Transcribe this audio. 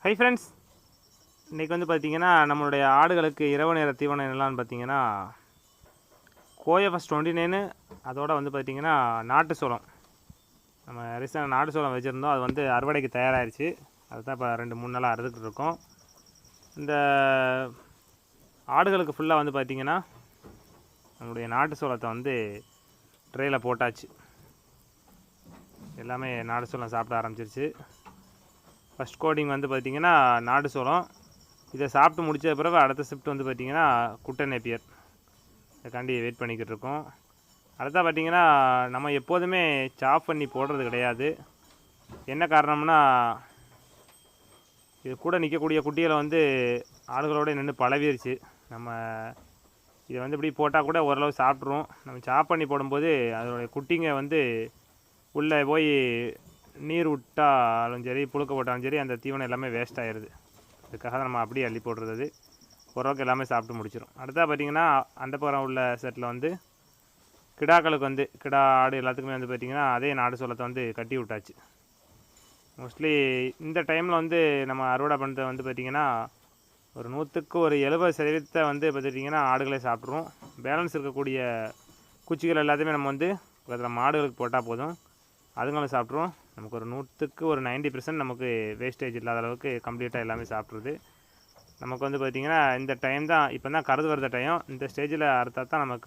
Hi friends, இன்றைக்கி வந்து பார்த்திங்கன்னா நம்மளுடைய ஆடுகளுக்கு இரவு நேர தீவனம் என்னலான்னு பார்த்தீங்கன்னா கோஎஃப்எஸ் 29 அதோட வந்து பார்த்திங்கன்னா நாட்டு சோளம். நம்ம ரீசெண்டாக நாட்டு சோளம் வச்சுருந்தோம், அது வந்து அறுவடைக்கு தயாராகிடுச்சு. அதுதான் இப்போ 2-3 நாளாக அறுத்துக்கிட்டு இருக்கோம். இந்த ஆடுகளுக்கு ஃபுல்லாக வந்து பார்த்திங்கன்னா நம்மளுடைய நாட்டு சோளத்தை வந்து ட்ரேயில் போட்டாச்சு. எல்லாமே நாட்டு சோளம் சாப்பிட ஆரம்பிச்சிருச்சு. ஃபஸ்ட் கோடிங் வந்து பார்த்திங்கன்னா நாடு சோளம். இதை சாப்பிட்டு முடித்த பிறகு அடுத்த ஷிஃப்ட் வந்து பார்த்திங்கன்னா குட்டை நேப்பியர். இதுக்காண்டி வெயிட் பண்ணிக்கிட்டு இருக்கோம். அடுத்தா பார்த்திங்கன்னா நம்ம எப்போதுமே சாப் பண்ணி போடுறது கிடையாது. என்ன காரணம்னா, இது கூட நிற்கக்கூடிய குட்டிகளை வந்து ஆடுகளோடு நின்று பழவிருச்சு. நம்ம இதை வந்து இப்படி போட்டால் கூட ஓரளவு சாப்பிட்ருவோம். நம்ம சாப் பண்ணி போடும்போது அதனுடைய குட்டிங்க வந்து உள்ளே போய் நீர் விட்டாலும் சரி, புழுக்க போட்டாலும் சரி, அந்த தீவனம் எல்லாமே வேஸ்ட் ஆகிடுது. அதுக்காக தான் நம்ம அப்படியே அள்ளி போடுறது. ஓரளவுக்கு எல்லாமே சாப்பிட்டு முடிச்சிடும். அடுத்தா பார்த்திங்கன்னா அந்த பக்கம் உள்ள செட்டில் வந்து கிடாக்களுக்கு வந்து கிடா ஆடு எல்லாத்துக்குமே வந்து பார்த்திங்கன்னா அதே நாடு சோளத்தை வந்து கட்டி விட்டாச்சு. மோஸ்ட்லி இந்த டைமில் வந்து நம்ம அறுவடை பண்ணுறது வந்து பார்த்திங்கன்னா ஒரு 100க்கு ஒரு 70% வந்து பார்த்துட்டிங்கன்னா ஆடுகளே சாப்பிட்ருவோம். பேலன்ஸ் இருக்கக்கூடிய குச்சிகள் எல்லாத்தையுமே நம்ம வந்து அதில் மாடுகளுக்கு போட்டால் போதும், அதுங்களும் சாப்பிட்ருவோம். நமக்கு ஒரு 100க்கு ஒரு 90% நமக்கு வேஸ்டேஜ் இல்லாத அளவுக்கு கம்ப்ளீட்டாக எல்லாமே சாப்பிட்ருது. நமக்கு வந்து பார்த்திங்கன்னா இந்த டைம் தான் இப்போ தான் கருது வரத டைம். இந்த ஸ்டேஜில் அறுத்தா தான் நமக்கு